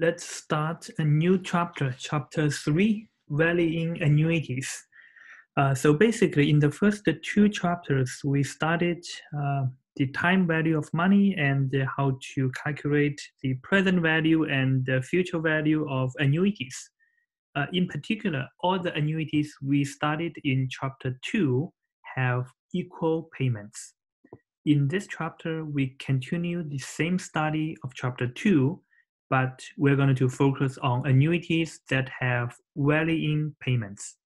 Let's start a new chapter, chapter 3, valuing annuities. So basically, in the first two chapters, we studied the time value of money and how to calculate the present value and the future value of annuities. In particular, all the annuities we studied in chapter 2 have equal payments. In this chapter, we continue the same study of chapter 2, but we're going to focus on annuities that have varying payments.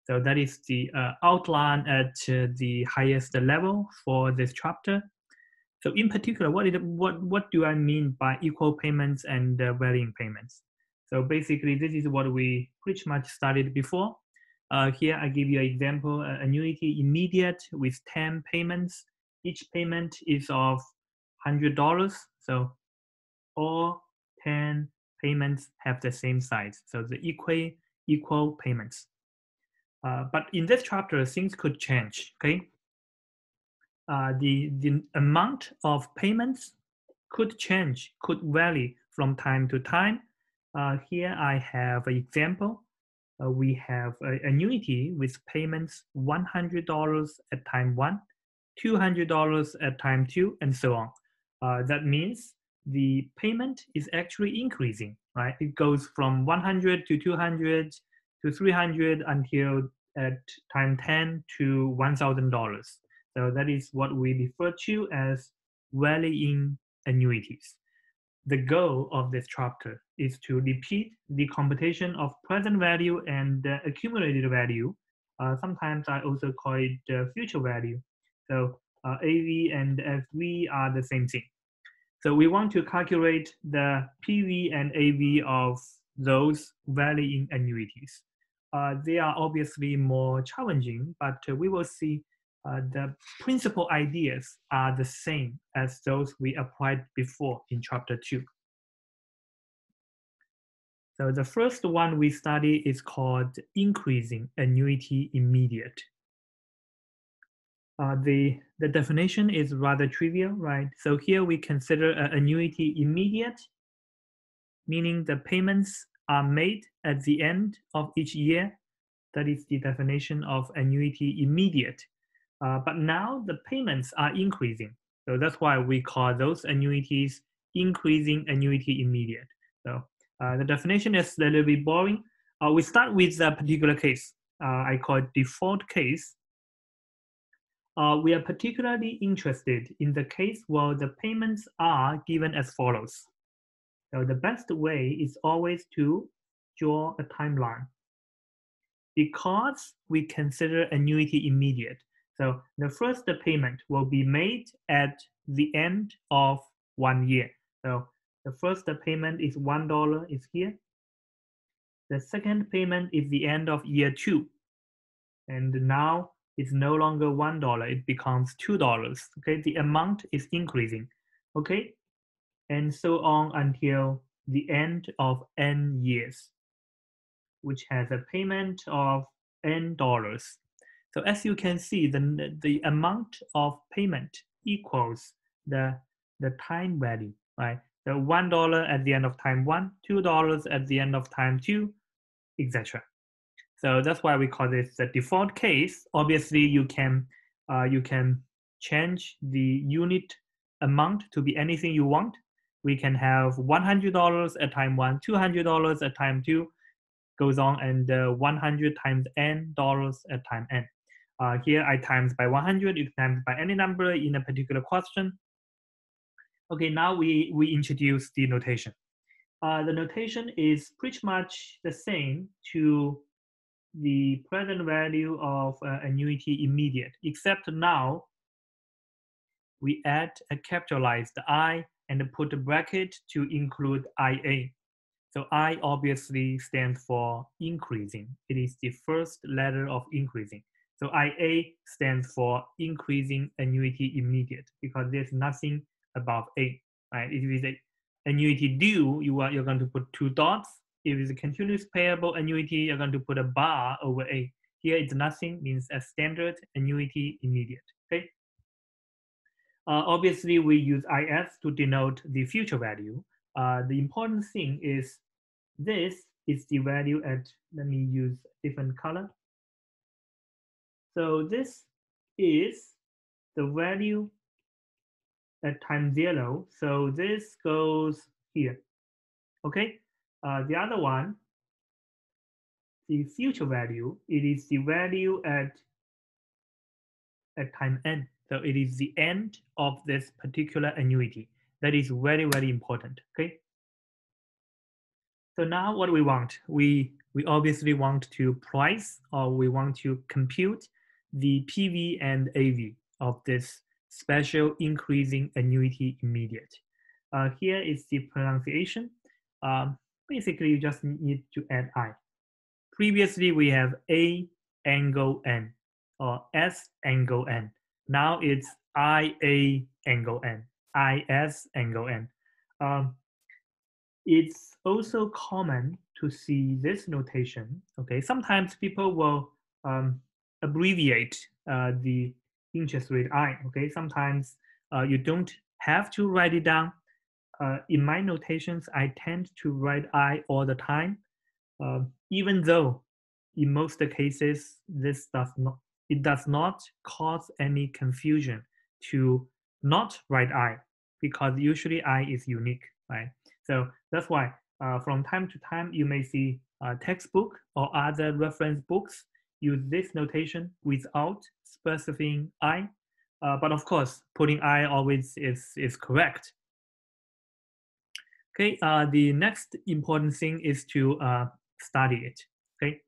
So that is the outline at the highest level for this chapter. So in particular, what do I mean by equal payments and varying payments? So basically, this is what we pretty much studied before. Here I give you an example, annuity immediate with 10 payments. Each payment is of $100. So all 10 payments have the same size. So the equal payments. But in this chapter, things could change, okay? The amount of payments could change, could vary from time to time. Here I have an example. We have an annuity with payments $100 at time 1, $200 at time 2, and so on. That means the payment is actually increasing, right? It goes from 100 to 200 to 300 until at time 10 to $1,000. So that is what we refer to as varying annuities. The goal of this chapter is to repeat the computation of present value and accumulated value. Sometimes I also call it future value. So AV and FV are the same thing. So we want to calculate the PV and AV of those varying annuities. They are obviously more challenging, but we will see the principal ideas are the same as those we applied before in chapter 2. So the first one we study is called increasing annuity immediate. The definition is rather trivial, right? So here we consider an annuity immediate, meaning the payments are made at the end of each year. That is the definition of annuity immediate. But now the payments are increasing. So that's why we call those annuities increasing annuity immediate. So the definition is a little bit boring. We start with a particular case. I call it default case. We are particularly interested in the case where the payments are given as follows. So the best way is always to draw a timeline. Because we consider annuity immediate, so the first payment will be made at the end of 1 year. So the first payment is $1 is here. The second payment is the end of year 2. And now it's no longer $1, it becomes $2. Okay, the amount is increasing. Okay, and so on until the end of n years, which has a payment of n dollars. So as you can see, the amount of payment equals the time value, right? The $1 at the end of time 1, $2 at the end of time 2, etc. So that's why we call this the default case. Obviously, you can change the unit amount to be anything you want. We can have $100 at time 1, $200 at time 2, goes on, and 100 times n dollars at time n. Here I times by 100, you times by any number in a particular question. Okay, now we introduce the notation. The notation is pretty much the same to the present value of annuity immediate, except now we add a capitalized I and put a bracket to include IA. So I obviously stands for increasing. It is the first letter of increasing. So IA stands for increasing annuity immediate because there's nothing above A, right? If it is an annuity due, you're going to put 2 dots. If it's a continuous payable annuity, you're going to put a bar over A. Here it's nothing, means a standard annuity immediate, okay? Obviously, we use IS to denote the future value. The important thing is This is the value at, let me use a different color. So this is the value at time 0. So this goes here. Okay. The other one, the future value, it is the value at time n. So it is the end of this particular annuity. That is very, very important. Okay. So now what we want, we obviously want to price, or we want to compute the PV and AV of this special increasing annuity immediate. Here is the pronunciation. Basically, you just need to add I. Previously, we have A angle N or S angle N. Now it's IA angle N, IS angle N. It's also common to see this notation. Okay, sometimes people will abbreviate the interest rate I. Okay, sometimes you don't have to write it down. In my notations, I tend to write I all the time, even though in most cases this does not cause any confusion to not write I, because usually I is unique, right? So that's why from time to time you may see textbook or other reference books use this notation without specifying I. But of course, putting I always is correct. Okay, the next important thing is to study it. Okay,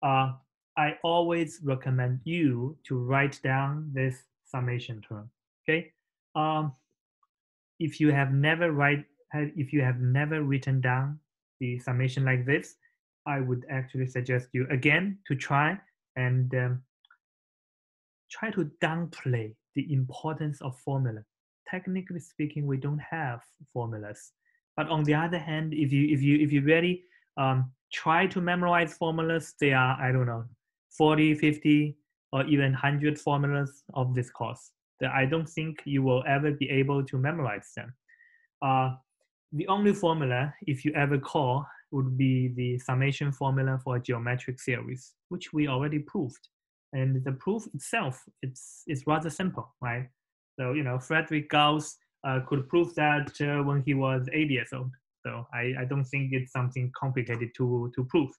I always recommend you to write down this summation term. Okay, if you have never written down the summation like this, I would actually suggest you again to try and try to downplay the importance of formula. Technically speaking, we don't have formulas. But on the other hand, if you really try to memorize formulas, they are, I don't know, 40, 50, or even 100 formulas of this course. That I don't think you will ever be able to memorize them. The only formula, if you ever call, would be the summation formula for a geometric series, which we already proved. And the proof itself, it's rather simple, right? So, Frederick Gauss could prove that when he was 80 years old. So I don't think it's something complicated to prove.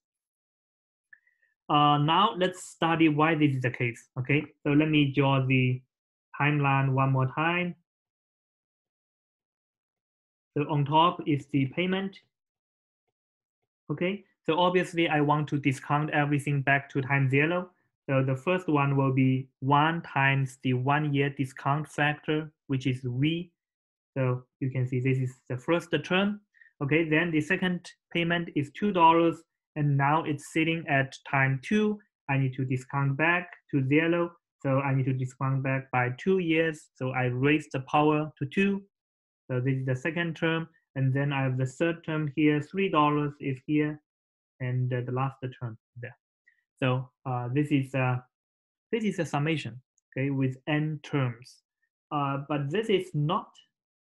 Now let's study why this is the case, okay? So let me draw the timeline one more time. So on top is the payment. Okay, so obviously I want to discount everything back to time 0. So the first one will be 1 times the 1-year discount factor, which is V. So you can see this is the first term. Okay, then the second payment is $2, and now it's sitting at time 2. I need to discount back to 0. So I need to discount back by 2 years. So I raise the power to 2. So this is the second term. And then I have the third term here, $3 is here, and the last term there. So this is a summation, okay, with n terms. But this is not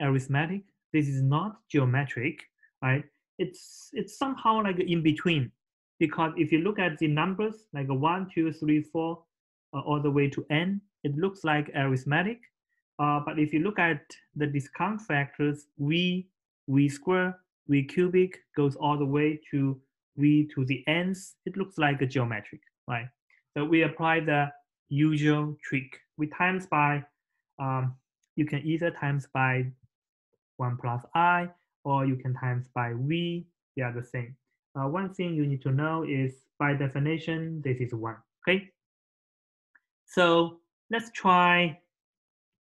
arithmetic. This is not geometric, right? It's somehow like in between, because if you look at the numbers like 1, 2, 3, 4, all the way to n, it looks like arithmetic. But if you look at the discount factors, V square, V cubic goes all the way to V to the nth, it looks like a geometric, right? So we apply the usual trick. We times by, you can either times by 1 plus I, or you can times by V, they are the same. One thing you need to know is, by definition, this is 1, okay? So let's try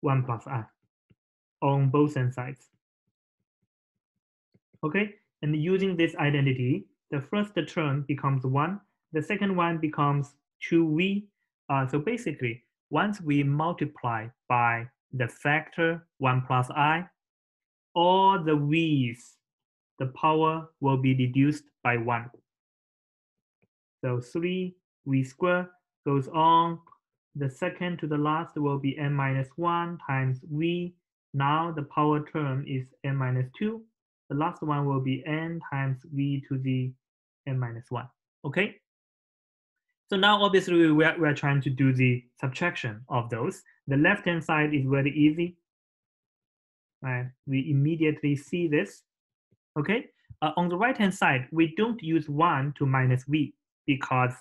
1 plus I on both sides. Okay, and using this identity, the first term becomes 1, the second one becomes 2V. So basically, once we multiply by the factor 1 plus I, all the V's, the power will be reduced by 1. So 3V squared goes on. The second to the last will be n minus 1 times V. Now the power term is n minus 2. The last one will be n times V to the n minus 1. Okay. So now obviously we're trying to do the subtraction of those. The left-hand side is very easy. Right? We immediately see this. Okay. On the right-hand side, we don't use 1 to minus v because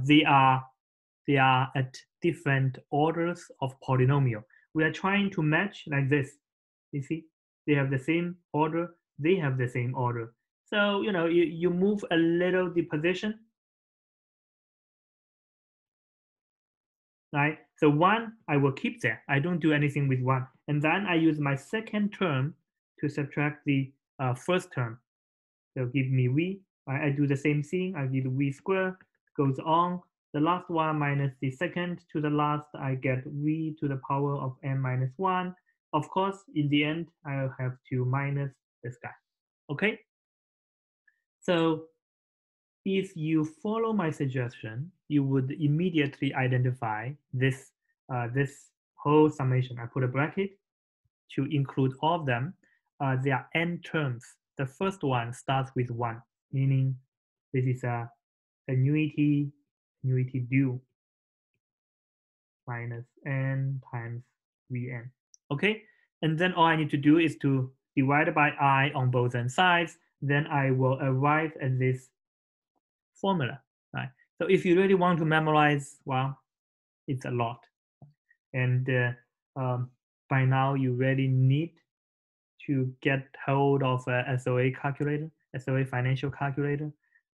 they are at different orders of polynomial. We are trying to match like this. You see, they have the same order. They have the same order. So you move a little the position. Right? So 1, I will keep there. I don't do anything with 1. And then I use my second term to subtract the first term. So give me v. Right? I do the same thing. I give v squared, goes on. The last one minus the second to the last, I get v to the power of n minus 1. Of course, in the end, I'll have to minus this guy. Okay? So if you follow my suggestion, you would immediately identify this, this whole summation. I put a bracket to include all of them. There are n terms. The first one starts with 1, meaning this is a annuity due minus n times Vn. Okay, and then all I need to do is to divide by I on both end sides. Then I will arrive at this formula. Right. So if you really want to memorize, well, it's a lot, and by now you really need to get hold of a SOA calculator, SOA financial calculator.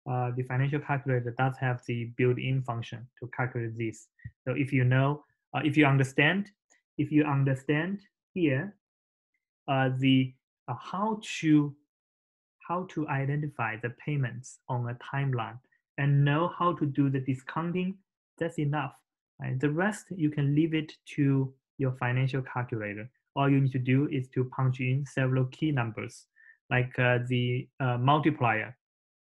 The financial calculator does have the built-in function to calculate this. So if you know, if you understand here, the how to identify the payments on a timeline and know how to do the discounting, that's enough. Right? The rest you can leave it to your financial calculator. All you need to do is to punch in several key numbers, like the multiplier.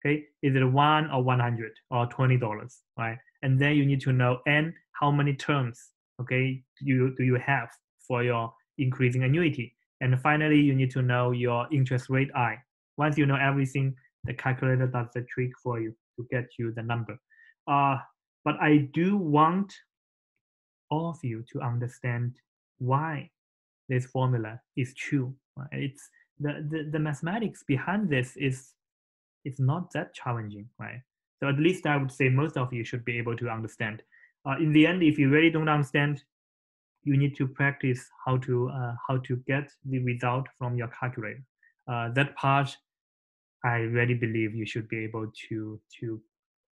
Okay, is it 1 or 100 or $20, right? And then you need to know n how many terms, okay, do you have for your increasing annuity. And finally, you need to know your interest rate I. Once you know everything, the calculator does the trick for you to get you the number. But I do want all of you to understand why this formula is true. Right? It's the mathematics behind this is not that challenging, right? So at least I would say most of you should be able to understand. In the end, if you really don't understand, you need to practice how to get the result from your calculator. That part, I really believe you should be able to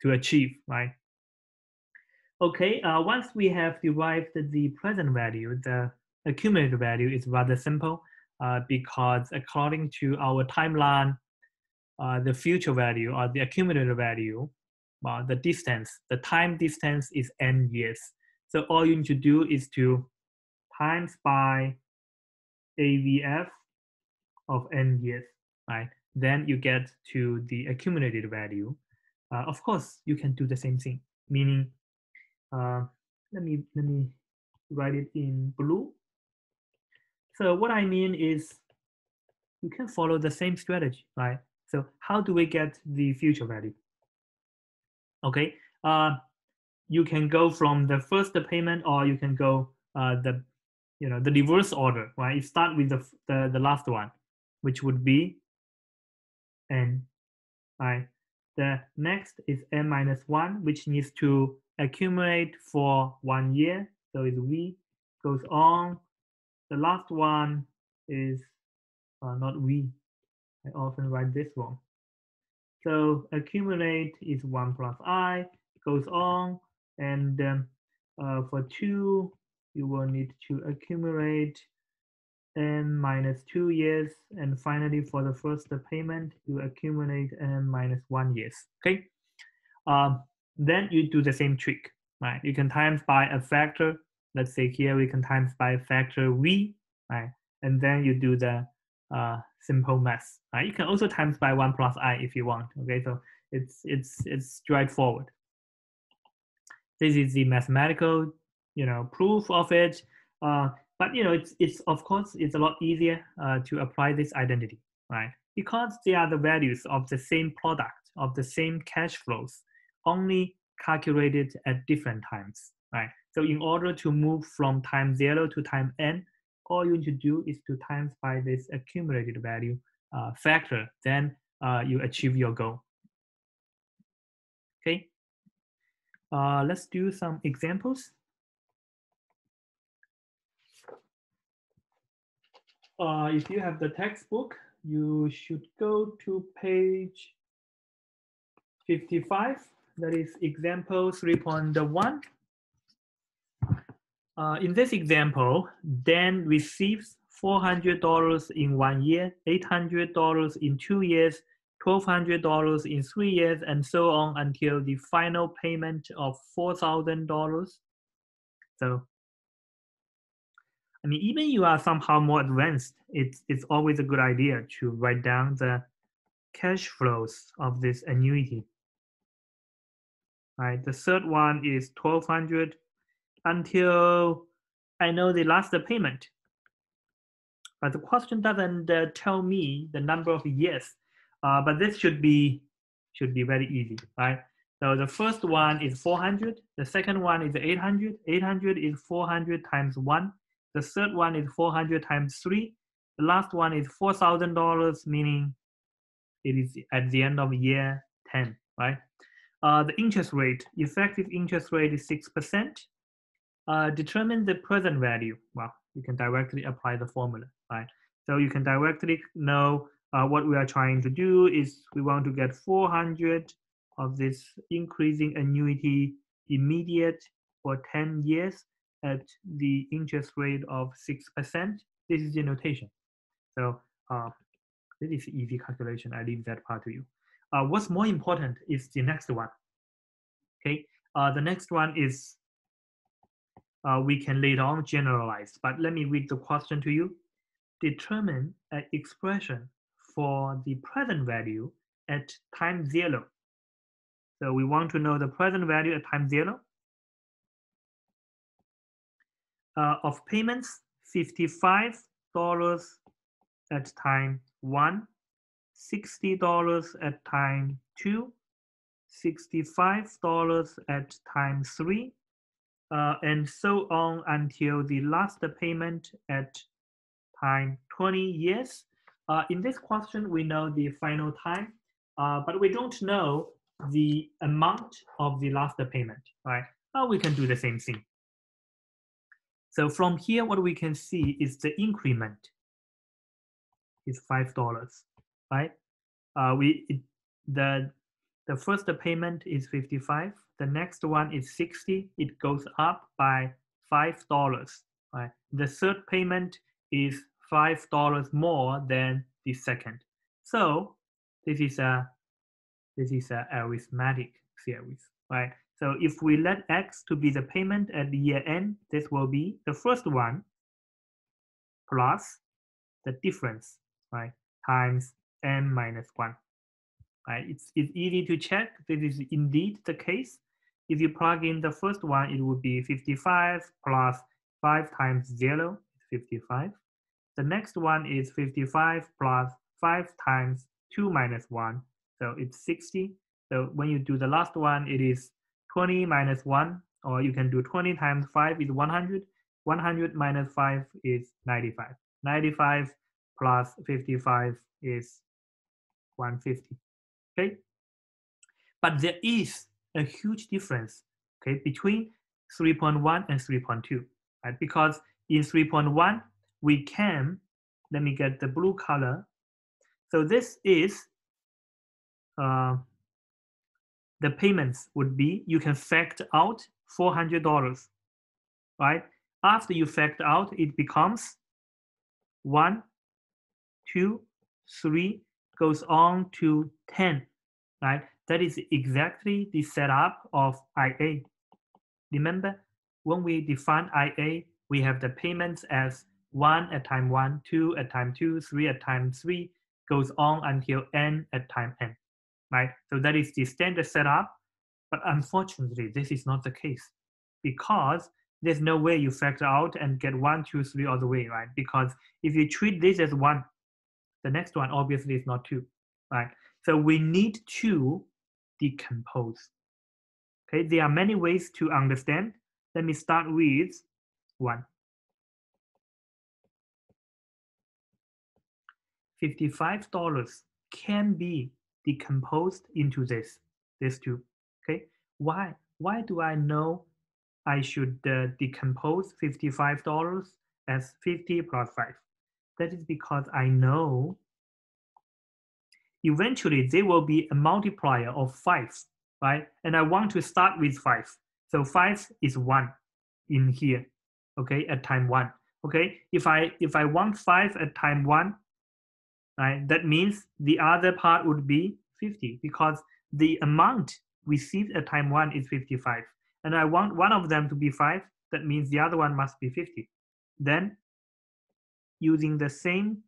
achieve, right? Okay, once we have derived the present value, the accumulated value is rather simple because according to our timeline, the future value or the accumulated value, the distance, the time distance is n years. So all you need to do is to times by AVF of n years, right? Then you get to the accumulated value. Of course, you can do the same thing, meaning, let me write it in blue. So what I mean is you can follow the same strategy, right? So how do we get the future value? Okay, you can go from the first payment, or you can go the reverse order, right? You start with the last one, which would be n, right? The next is n minus 1, which needs to accumulate for 1 year. So it's v, goes on. The last one is not v. I often write this wrong. So accumulate is 1 plus I, goes on. And for 2, you will need to accumulate n minus 2 years. And finally, for the first payment, you accumulate n minus 1 years. Okay. Then you do the same trick, right? You can times by a factor. Let's say here we can times by a factor v, right? And then you do the simple math. Right? You can also times by 1 plus I if you want. Okay, so it's straightforward. This is the mathematical, proof of it. But it's of course it's a lot easier to apply this identity, right? because they are the values of the same product, of the same cash flows, only calculated at different times, right? So in order to move from time 0 to time n, all you need to do is to times by this accumulated value factor, then you achieve your goal. Okay, let's do some examples. If you have the textbook, you should go to page 55. That is example 3.1. In this example, Dan receives $400 in 1 year, $800 in 2 years, $1,200 in 3 years, and so on until the final payment of $4,000. So, I mean, even you are somehow more advanced, it's always a good idea to write down the cash flows of this annuity. Right. The third one is $1,200 until I know the last payment. But the question doesn't tell me the number of years. But this should be very easy, right? So the first one is 400. The second one is 800. 800 is 400 times 1. The third one is 400 times 3. The last one is $4,000, meaning it is at the end of year 10, right? The interest rate, effective interest rate is 6%. Determine the present value. Well, you can directly apply the formula, right? So you can directly know what we are trying to do is we want to get 400 of this increasing annuity immediate for 10 years at the interest rate of 6%. This is the notation. So this is easy calculation. I leave that part to you. What's more important is the next one. Okay, the next one is we can later on generalize, but let me read the question to you. Determine an expression for the present value at time 0. So we want to know the present value at time 0 of payments, $55 at time 1, $60 at time 2, $65 at time 3, and so on until the last payment at time 20 years. In this question, we know the final time, but we don't know the amount of the last payment, right? We can do the same thing. So from here, what we can see is the increment is $5, right? The first payment is 55. The next one is 60. It goes up by $5, right? The third payment is $5 more than the second. So this is a arithmetic series, right? So if we let X to be the payment at the year end, this will be the first one plus the difference, right? Times n minus 1. Right? It's easy to check. This is indeed the case. If you plug in the first one, it would be 55 plus 5 times 0, 55. The next one is 55 plus 5 times 2 minus 1, so it's 60. So when you do the last one, it is 20 minus 1, or you can do 20 times 5 is 100. 100 minus 5 is 95. 95 plus 55 is 150. Okay, but there is a huge difference, okay, between 3.1 and 3.2, right? Because in 3.1 we can, let me get the blue color. So this is the payments would be, you can factor out $400, right? After you factor out, it becomes 1, 2, 3, goes on to 10, right? That is exactly the setup of IA. Remember, when we define IA, we have the payments as 1 at time 1, 2 at time 2, 3 at time 3, goes on until n at time n, right? So that is the standard setup, but unfortunately, this is not the case because there's no way you factor out and get 1, 2, 3 all the way, right? Because if you treat this as 1, The next one obviously is not 2, right? So we need to decompose. Okay, there are many ways to understand. Let me start with 1. $55 can be decomposed into this 2. Okay, why? Why do I know I should decompose $55 as 50 plus 5? That is because I know eventually there will be a multiplier of 5, right? And I want to start with 5. So 5 is 1 in here, okay, at time 1. Okay, if I want 5 at time 1, right, that means the other part would be 50 because the amount received at time 1 is 55. And I want one of them to be 5, that means the other one must be 50. Then using the same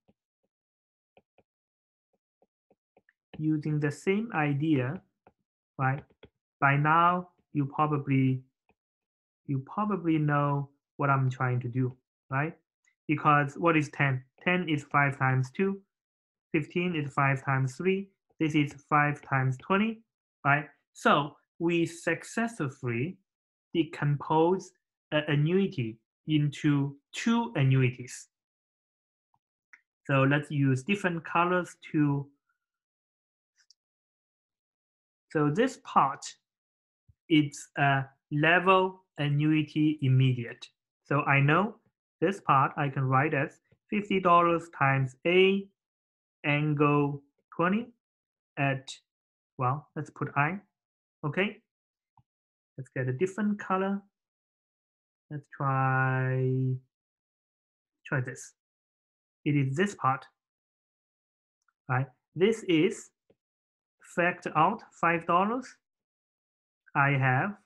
idea, right? By now you probably know what I'm trying to do, right? Because what is 10? 10 is 5 times 2. 15 is 5 times 3. This is 5 times 20, right? So we successfully decompose an annuity into 2 annuities. So let's use different colors to. So this part, it's a level annuity immediate. So I know this part I can write as $50 times A angle 20 at, well, let's put I. Okay, let's get a different color. Let's try this. It is this part, right? This is factor out $5. I have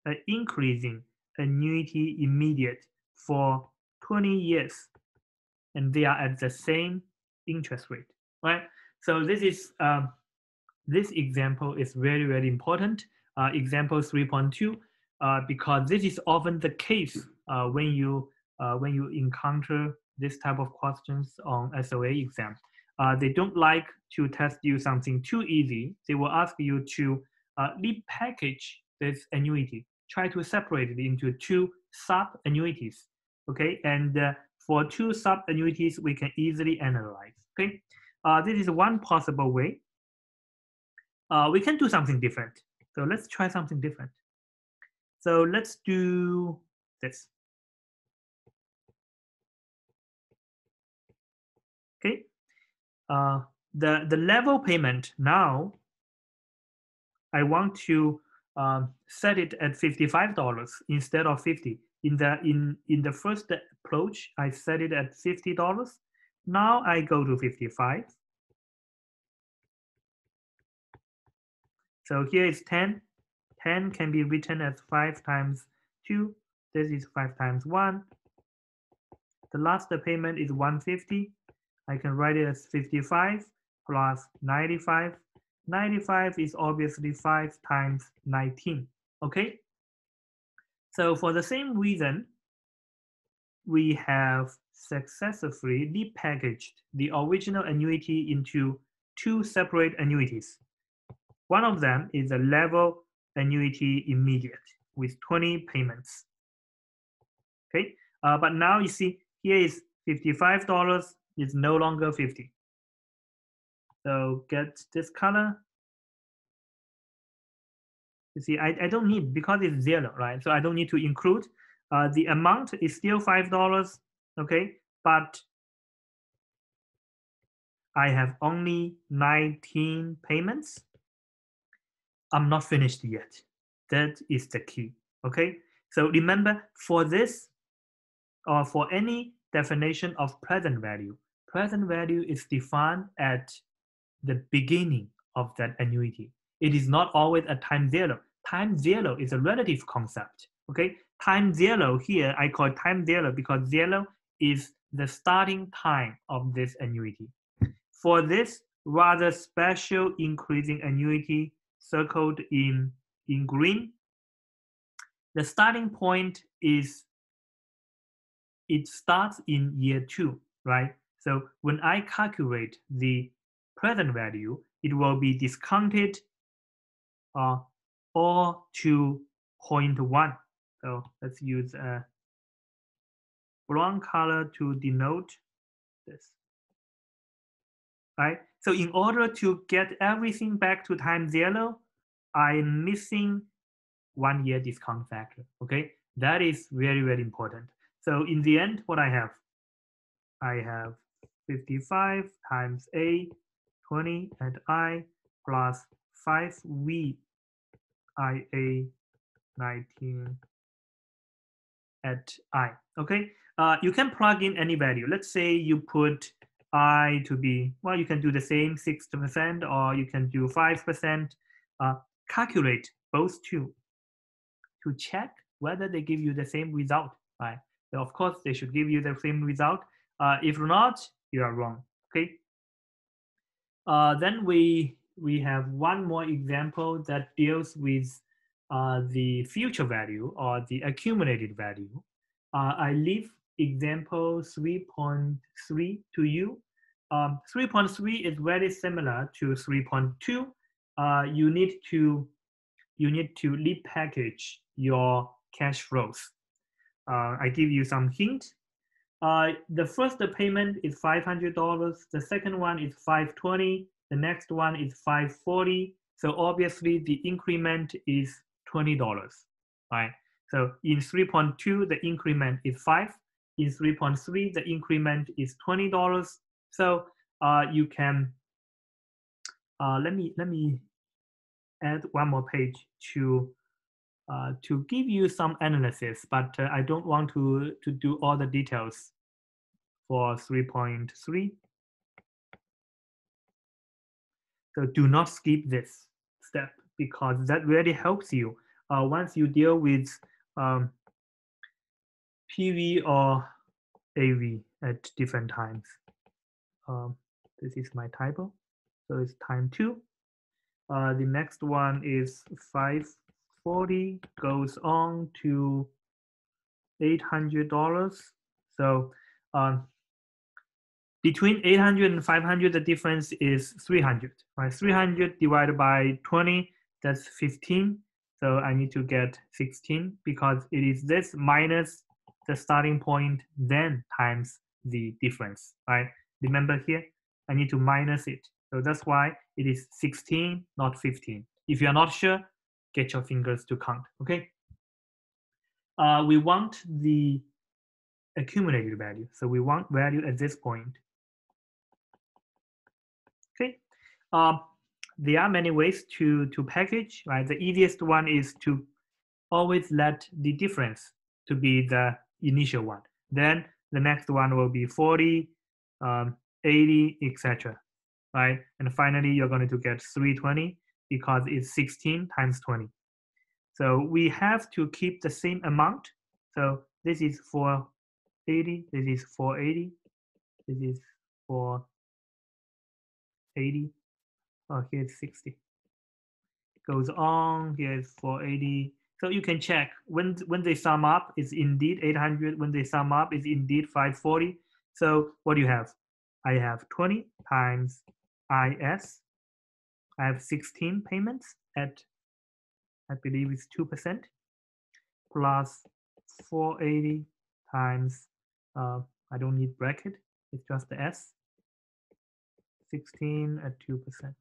an increasing annuity immediate for 20 years, and they are at the same interest rate, right? So this is this example is very, very important. Example 3.2, because this is often the case when you encounter this type of questions on SOA exam. They don't like to test you something too easy. They will ask you to repackage this annuity, try to separate it into 2 sub annuities. Okay, and for 2 sub annuities, we can easily analyze. Okay, this is one possible way. We can do something different. So let's try something different. So let's do this. Okay. The level payment now, I want to set it at $55 instead of 50. In the first approach, I set it at $50. Now I go to 55. So here is 10. 10 can be written as 5 times 2. This is 5 times 1. The last payment is 150. I can write it as 55 plus 95. 95 is obviously 5 times 19. Okay? So for the same reason, we have successfully repackaged the original annuity into 2 separate annuities. One of them is a level annuity immediate with 20 payments. Okay, but now you see here is $55 is no longer 50. So get this color. You see, I don't need, because it's 0, right? So I don't need to include. The amount is still $5, okay? But I have only 19 payments. I'm not finished yet. That is the key, okay? So remember, for this, or for any definition of present value is defined at the beginning of that annuity. It is not always at time 0. Time 0 is a relative concept, okay? Time 0 here, I call it time 0 because 0 is the starting time of this annuity. For this rather special increasing annuity circled in green, the starting point is, it starts in year 2, right? So when I calculate the present value, it will be discounted all to 0.1. So let's use a brown color to denote this. Right? So in order to get everything back to time 0, I'm missing 1 year discount factor. Okay, that is very, very important. So in the end, what I have 55 times A, 20 at I, plus 5V IA 19 at I. Okay, you can plug in any value. Let's say you put I to be, well, you can do the same 6%, or you can do 5%. Calculate both two to check whether they give you the same result, right? So of course, they should give you the same result. If not, you are wrong, okay? Then we have one more example that deals with the future value or the accumulated value. I leave example 3.3 to you. 3.3 is very similar to 3.2. You need to repackage your cash flows. I give you some hint. The first payment is $500. The second one is $520. The next one is $540. So obviously the increment is $20, right? So in 3.2, the increment is 5. In 3.3, the increment is $20. So you can let me add one more page to give you some analysis, but I don't want to do all the details for 3.3. So do not skip this step, because that really helps you once you deal with PV or AV at different times. This is my typo, so it's time 2. The next one is 540 goes on to $800. So between 800 and 500, the difference is 300. Right? 300 divided by 20, that's 15. So I need to get 16, because it is this minus the starting point, then times the difference. Right? Remember here, I need to minus it. So that's why it is 16, not 15. If you are not sure, get your fingers to count. Okay. We want the accumulated value. So we want value at this point. Okay. There are many ways to package, right? The easiest one is to always let the difference to be the initial one. Then the next one will be 40, 80, etc. Right? And finally, you're going to get 320 because it's 16 times 20. So we have to keep the same amount. So this is 480, this is 480, this is 480. Oh, here's 60. Goes on, here's 480. So you can check when they sum up, it's indeed 800. When they sum up, it's indeed 540. So what do you have? I have 20 times IS. I have 16 payments at, I believe it's 2%, plus 480 times, I don't need bracket, it's just the S, 16 at 2%.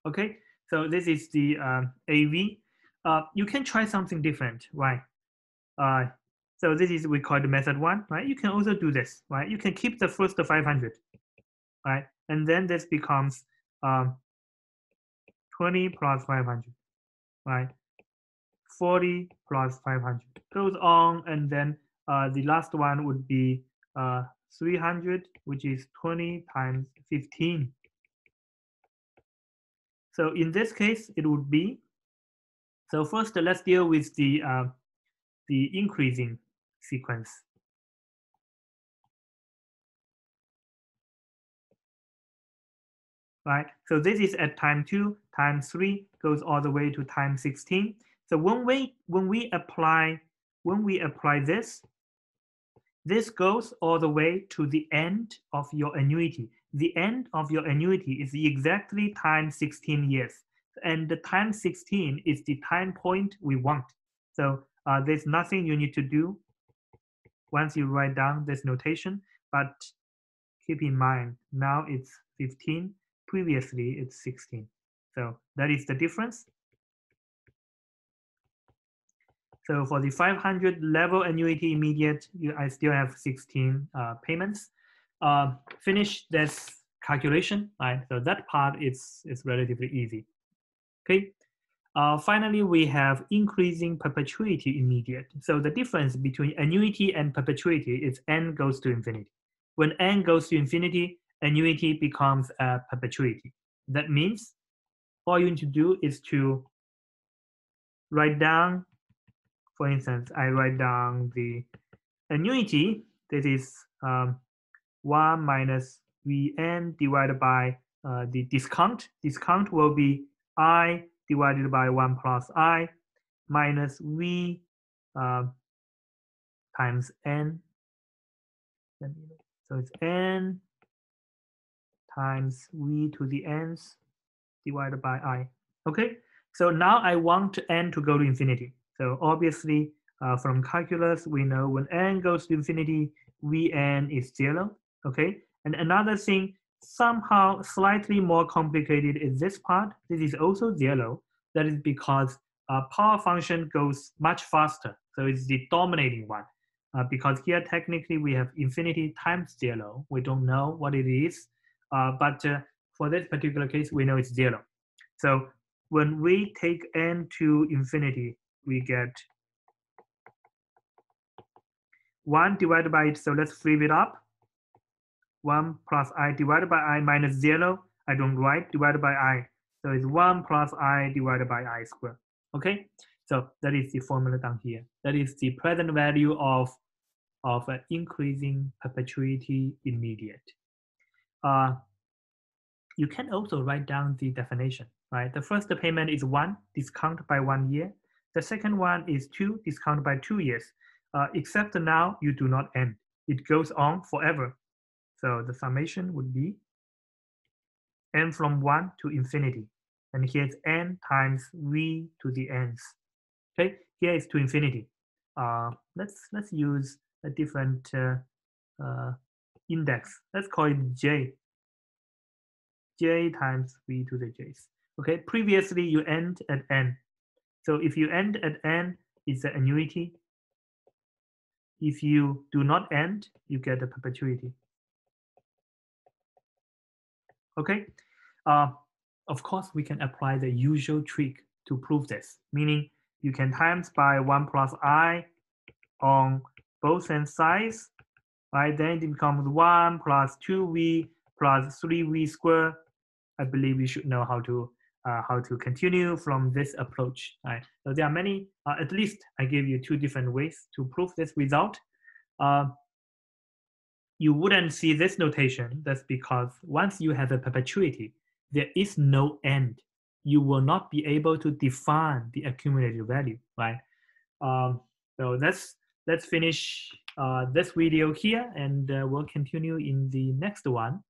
Okay, so this is the AV. You can try something different, right? So this is, we call the method 1, right? You can also do this, right? You can keep the first 500, right? And then this becomes 20 plus 500, right? 40 plus 500 goes on, and then the last one would be 300, which is 20 times 15. So in this case, it would be, so first let's deal with the increasing sequence. Right, so this is at time 2, time 3 goes all the way to time 16. So when we apply this, This goes all the way to the end of your annuity. The end of your annuity is exactly time 16 years. And the time 16 is the time point we want. So there's nothing you need to do once you write down this notation, but keep in mind, now it's 15, previously it's 16. So that is the difference. So for the 500 level annuity immediate, I still have 16 payments. Finish this calculation, right? So that part is relatively easy. Okay. Finally, we have increasing perpetuity immediate. So the difference between annuity and perpetuity is n goes to infinity. When n goes to infinity, annuity becomes a perpetuity. That means all you need to do is to write down, for instance, I write down the annuity, that is 1 minus Vn divided by the discount. Discount will be I divided by 1 plus I minus V times N. So it's N times V to the nth divided by I. Okay, so now I want N to go to infinity. So obviously from calculus, we know when N goes to infinity, Vn is 0. Okay, and another thing, somehow slightly more complicated is this part. This is also 0. That is because power function goes much faster. So it's the dominating one. Because here technically we have infinity times 0. We don't know what it is. But for this particular case, we know it's 0. So when we take n to infinity, we get 1 divided by it. So let's flip it up. 1 plus I divided by I minus 0. I don't write divided by I. So it's 1 plus I divided by I squared. Okay, so that is the formula down here. That is the present value of an increasing perpetuity immediate. You can also write down the definition, right? The first payment is 1, discount by 1 year. The second one is 2, discount by 2 years. Except now you do not end. It goes on forever. So the summation would be n from 1 to infinity. And here's n times v to the nth. Okay, here is to infinity. Let's use a different index. Let's call it j. J times v to the j's. Okay, previously you end at n. So if you end at n, it's the annuity. If you do not end, you get the perpetuity. Okay, of course we can apply the usual trick to prove this, meaning you can times by 1 plus I on both ends sides, right? Then it becomes 1 plus 2v plus 3v squared. I believe you should know how to continue from this approach. Right? So there are many, at least I gave you 2 different ways to prove this result. You wouldn't see this notation. That's because once you have a perpetuity, there is no end. You will not be able to define the accumulated value, right? So let's finish this video here, and we'll continue in the next one.